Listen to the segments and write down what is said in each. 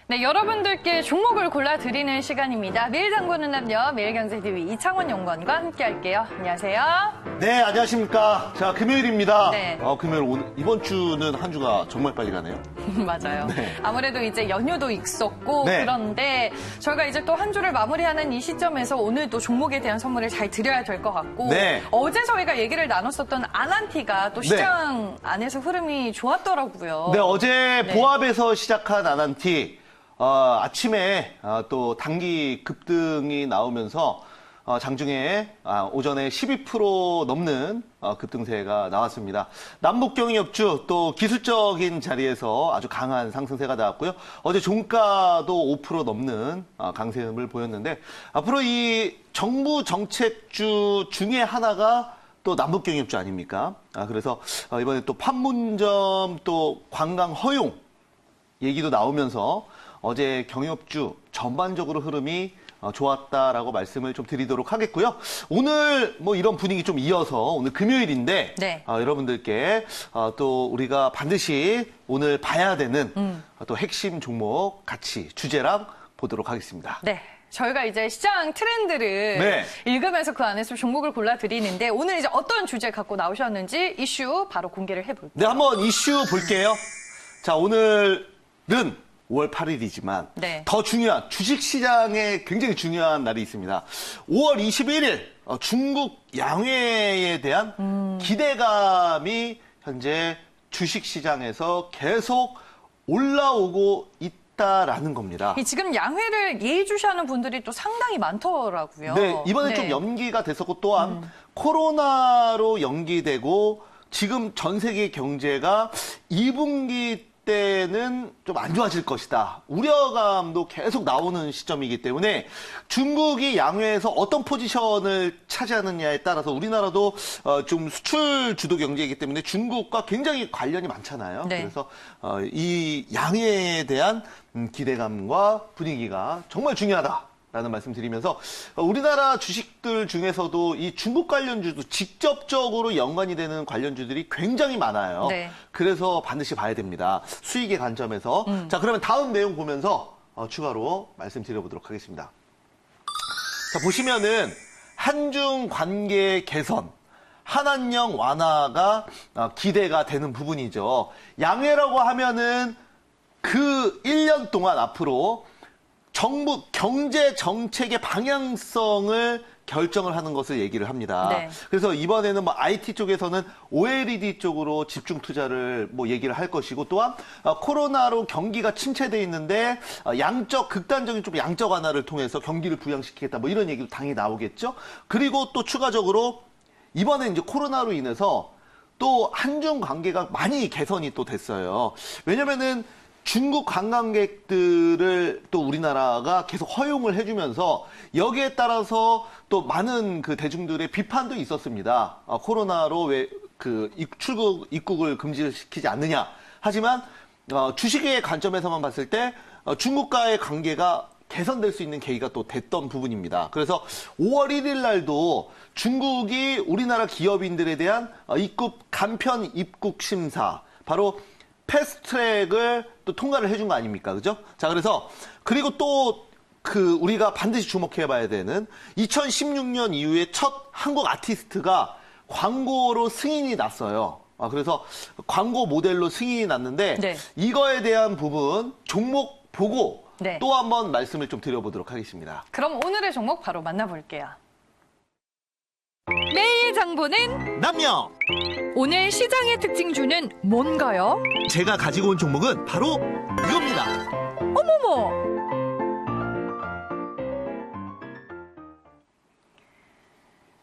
네, 여러분들께 종목을 골라드리는 시간입니다. 매일 장보는 남녀, 매일경제TV 이창원 연구원과 함께할게요. 안녕하세요. 네, 안녕하십니까. 자, 금요일입니다. 네. 금요일 오늘 이번 주는 한 주가 정말 빨리 가네요. 맞아요. 네. 아무래도 이제 연휴도 있었고 네. 그런데 저희가 이제 또 한 주를 마무리하는 이 시점에서 오늘도 종목에 대한 선물을 잘 드려야 될 것 같고 네. 어제 저희가 얘기를 나눴었던 아난티가 또 시장 안에서 흐름이 좋았더라고요. 네, 어제 보합에서 시작한 아난티 아침에 또 단기 급등이 나오면서 장중에 오전에 12% 넘는 급등세가 나왔습니다. 남북경협주 또 기술적인 자리에서 아주 강한 상승세가 나왔고요. 어제 종가도 5% 넘는 강세음을 보였는데 앞으로 이 정부 정책주 중에 하나가 또 남북경협주 아닙니까? 그래서 이번에 또 판문점 또 관광 허용 얘기도 나오면서 어제 경협주 전반적으로 흐름이 좋았다라고 말씀을 좀 드리도록 하겠고요. 오늘 뭐 이런 분위기 좀 이어서 오늘 금요일인데 네. 여러분들께 또 우리가 반드시 오늘 봐야 되는 또 핵심 종목 같이 주제랑 보도록 하겠습니다. 네. 저희가 이제 시장 트렌드를 읽으면서 그 안에서 종목을 골라드리는데 오늘 이제 어떤 주제 갖고 나오셨는지 이슈 바로 공개를 해볼게요. 네, 한번 이슈 볼게요. 자, 오늘은 5월 8일이지만 더 중요한 주식시장에 굉장히 중요한 날이 있습니다. 5월 21일 중국 양회에 대한 기대감이 현재 주식시장에서 계속 올라오고 있다라는 겁니다. 지금 양회를 예의주시하는 분들이 또 상당히 많더라고요. 네, 이번에 좀 연기가 됐었고 또한 코로나로 연기되고 지금 전 세계 경제가 2분기 때는 좀 안 좋아질 것이다. 우려감도 계속 나오는 시점이기 때문에 중국이 양회에서 어떤 포지션을 차지하느냐에 따라서 우리나라도 좀 수출 주도 경제이기 때문에 중국과 굉장히 관련이 많잖아요. 네. 그래서 이 양회에 대한 기대감과 분위기가 정말 중요하다. 라는 말씀 드리면서 우리나라 주식들 중에서도 이 중국 관련주도 직접적으로 연관이 되는 관련주들이 굉장히 많아요. 네. 그래서 반드시 봐야 됩니다. 수익의 관점에서. 자, 그러면 다음 내용 보면서 추가로 말씀드려보도록 하겠습니다. 자, 보시면은 한중 관계 개선, 한한령 완화가 기대가 되는 부분이죠. 양회라고 하면은 그 1년 동안 앞으로 정부 경제 정책의 방향성을 결정을 하는 것을 얘기를 합니다. 네. 그래서 이번에는 뭐 IT 쪽에서는 OLED 쪽으로 집중 투자를 뭐 얘기를 할 것이고 또한 코로나로 경기가 침체돼 있는데 극단적인 좀 양적 완화를 통해서 경기를 부양시키겠다 뭐 이런 얘기도 당연히 나오겠죠. 그리고 또 추가적으로 이번에 이제 코로나로 인해서 또 한중 관계가 많이 개선이 또 됐어요. 왜냐면은 중국 관광객들을 또 우리나라가 계속 허용을 해주면서 여기에 따라서 또 많은 그 대중들의 비판도 있었습니다. 코로나로 왜 그 입국을 금지시키지 않느냐. 하지만 주식의 관점에서만 봤을 때 중국과의 관계가 개선될 수 있는 계기가 또 됐던 부분입니다. 그래서 5월 1일 날도 중국이 우리나라 기업인들에 대한 간편 입국 심사, 바로 패스트트랙을 또 통과를 해준 거 아닙니까? 그죠? 자, 그리고 또 우리가 반드시 주목해 봐야 되는 2016년 이후에 첫 한국 아티스트가 광고로 승인이 났어요. 그래서 광고 모델로 승인이 났는데 이거에 대한 부분 종목 보고 또 한번 말씀을 좀 드려보도록 하겠습니다. 그럼 오늘의 종목 바로 만나볼게요. 매일 장보는 남녀. 오늘 시장의 특징주는 뭔가요? 제가 가지고 온 종목은 바로 이겁니다. 어머머!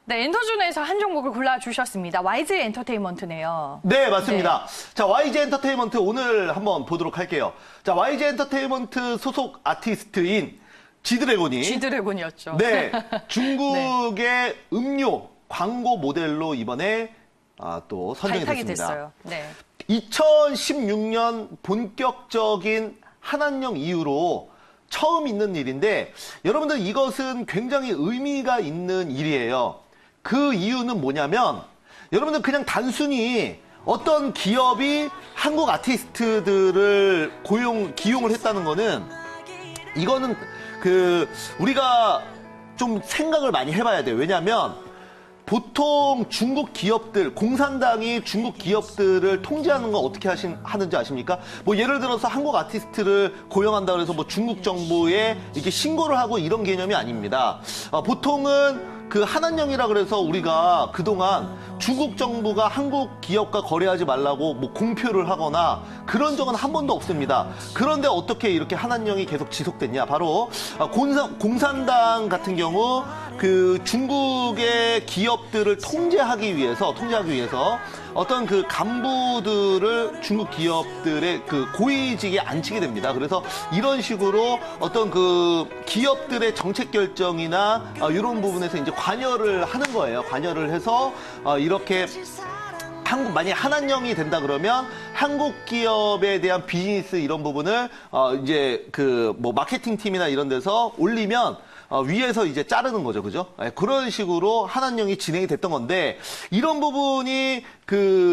네, 엔터준에서 한 종목을 골라주셨습니다. YG 엔터테인먼트네요. 네, 맞습니다. 자, YG 엔터테인먼트 오늘 한번 보도록 할게요. 자, YG 엔터테인먼트 소속 아티스트인 G드래곤이었죠. 네, 중국의 음료 광고 모델로 이번에 또 선정이 됐습니다. 됐어요. 네. 2016년 본격적인 한한령 이후로 처음 있는 일인데 여러분들 이것은 굉장히 의미가 있는 일이에요. 그 이유는 뭐냐면 여러분들 그냥 단순히 어떤 기업이 한국 아티스트들을 기용을 했다는 거는 이거는 우리가 좀 생각을 많이 해봐야 돼요. 왜냐하면 보통 중국 기업들, 공산당이 중국 기업들을 통제하는 건 어떻게 하는지 아십니까? 뭐 예를 들어서 한국 아티스트를 고용한다 그래서 뭐 중국 정부에 이렇게 신고를 하고 이런 개념이 아닙니다. 보통은 그 한한령이라 그래서 우리가 그동안 중국 정부가 한국 기업과 거래하지 말라고 뭐 공표를 하거나 그런 적은 한 번도 없습니다. 그런데 어떻게 이렇게 한한령이 계속 지속됐냐? 바로 공산당 같은 경우 그 중국의 기업들을 통제하기 위해서 어떤 그 간부들을 중국 기업들의 그 고위직에 앉히게 됩니다. 그래서 이런 식으로 어떤 그 기업들의 정책 결정이나 이런 부분에서 이제 관여를 하는 거예요. 관여를 해서 이렇게 만약에 한한령이 된다 그러면 한국 기업에 대한 비즈니스 이런 부분을 이제 그 뭐 마케팅 팀이나 이런 데서 올리면 위에서 이제 자르는 거죠. 그죠? 그런 식으로 한한령이 진행이 됐던 건데, 이런 부분이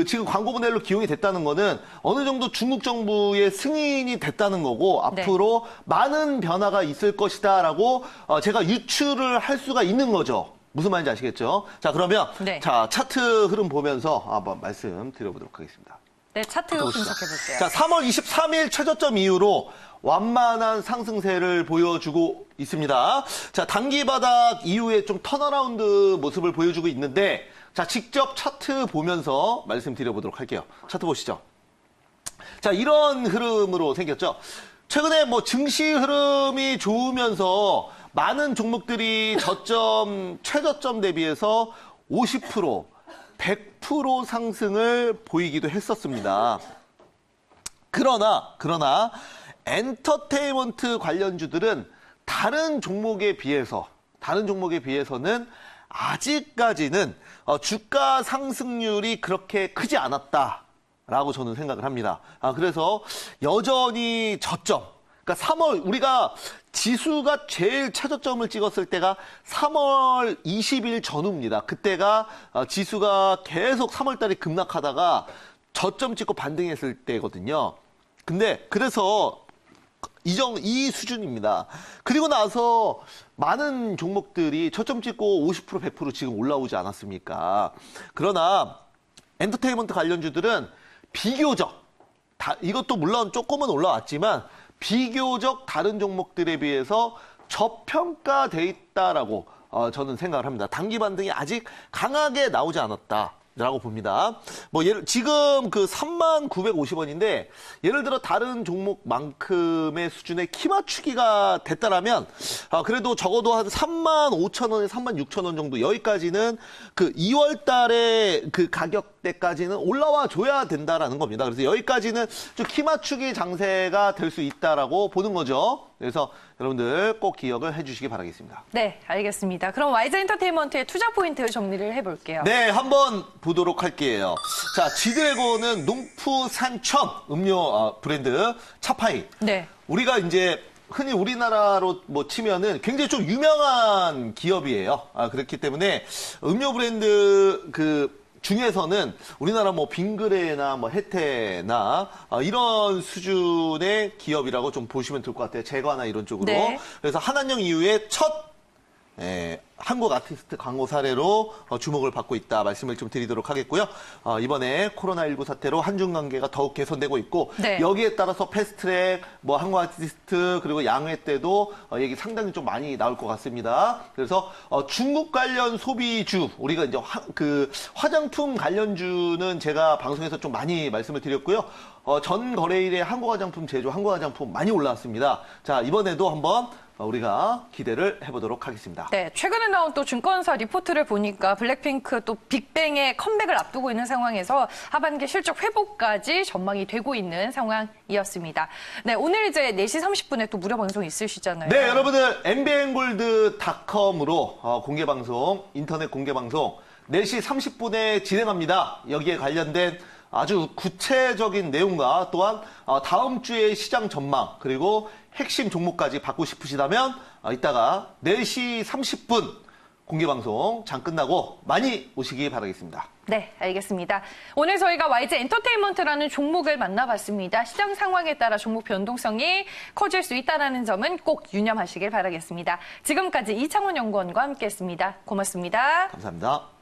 지금 광고 모델로 기용이 됐다는 거는 어느 정도 중국 정부의 승인이 됐다는 거고, 앞으로 많은 변화가 있을 것이다라고 제가 유추를 할 수가 있는 거죠. 무슨 말인지 아시겠죠? 자, 그러면 자, 차트 흐름 보면서 한번 말씀 드려보도록 하겠습니다. 네, 차트 분석해볼게요. 자, 3월 23일 최저점 이후로 완만한 상승세를 보여주고 있습니다. 자, 단기 바닥 이후에 좀 턴어라운드 모습을 보여주고 있는데, 자, 직접 차트 보면서 말씀드려보도록 할게요. 차트 보시죠. 자, 이런 흐름으로 생겼죠. 최근에 뭐 증시 흐름이 좋으면서 많은 종목들이 최저점 대비해서 50%, 100% 상승을 보이기도 했었습니다. 그러나 엔터테인먼트 관련주들은 다른 종목에 비해서는 아직까지는 주가 상승률이 그렇게 크지 않았다라고 저는 생각을 합니다. 그래서 여전히 저점, 그러니까 3월 우리가 지수가 제일 최저점을 찍었을 때가 3월 20일 전후입니다. 그때가 지수가 계속 3월 달에 급락하다가 저점 찍고 반등했을 때거든요. 근데 그래서 이 수준입니다. 그리고 나서 많은 종목들이 저점 찍고 50%, 100% 지금 올라오지 않았습니까? 그러나 엔터테인먼트 관련주들은 비교적, 이것도 물론 조금은 올라왔지만 비교적 다른 종목들에 비해서 저평가돼 있다라고 저는 생각을 합니다. 단기 반등이 아직 강하게 나오지 않았다라고 봅니다. 뭐 지금 그 3950원인데 예를 들어 다른 종목만큼의 수준의 키 맞추기가 됐다라면 그래도 적어도 한 35,000원에 36,000원 정도, 여기까지는 그 2월 달에 그 가격대까지는 올라와 줘야 된다라는 겁니다. 그래서 여기까지는 좀 키 맞추기 장세가 될 수 있다라고 보는 거죠. 그래서 여러분들 꼭 기억을 해주시기 바라겠습니다. 네, 알겠습니다. 그럼 와이즈 엔터테인먼트의 투자 포인트 정리를 해볼게요. 네, 한번 보도록 할게요. 자, 지드래곤은 농푸산천 음료 브랜드 차파이. 네. 우리가 이제 흔히 우리나라로 뭐 치면은 굉장히 좀 유명한 기업이에요. 그렇기 때문에 음료 브랜드 중에서는 우리나라 뭐 빙그레나 뭐 혜태나 이런 수준의 기업이라고 좀 보시면 될 것 같아요. 제과나 이런 쪽으로. 네. 그래서 한한령 이후에 첫 한국 아티스트 광고 사례로 주목을 받고 있다 말씀을 좀 드리도록 하겠고요. 이번에 코로나19 사태로 한중 관계가 더욱 개선되고 있고 여기에 따라서 패스트트랙, 뭐 한국 아티스트 그리고 양회 때도 얘기 상당히 좀 많이 나올 것 같습니다. 그래서 중국 관련 소비주, 우리가 이제 화장품 관련주는 제가 방송에서 좀 많이 말씀을 드렸고요. 전 거래일에 한국 화장품 제조, 한국 화장품 많이 올라왔습니다. 자, 이번에도 한번 우리가 기대를 해보도록 하겠습니다. 네, 최근에 나온 또 증권사 리포트를 보니까 블랙핑크 또 빅뱅의 컴백을 앞두고 있는 상황에서 하반기 실적 회복까지 전망이 되고 있는 상황이었습니다. 네, 오늘 이제 4시 30분에 또 무료 방송 있으시잖아요. 네, 여러분들 mbng골드.com으로 공개방송, 인터넷 공개방송 4시 30분에 진행합니다. 여기에 관련된 아주 구체적인 내용과 또한 다음 주의 시장 전망 그리고 핵심 종목까지 받고 싶으시다면 이따가 4시 30분 공개방송 장 끝나고 많이 오시기 바라겠습니다. 네, 알겠습니다. 오늘 저희가 YG 엔터테인먼트라는 종목을 만나봤습니다. 시장 상황에 따라 종목 변동성이 커질 수 있다는 점은 꼭 유념하시길 바라겠습니다. 지금까지 이창원 연구원과 함께했습니다. 고맙습니다. 감사합니다.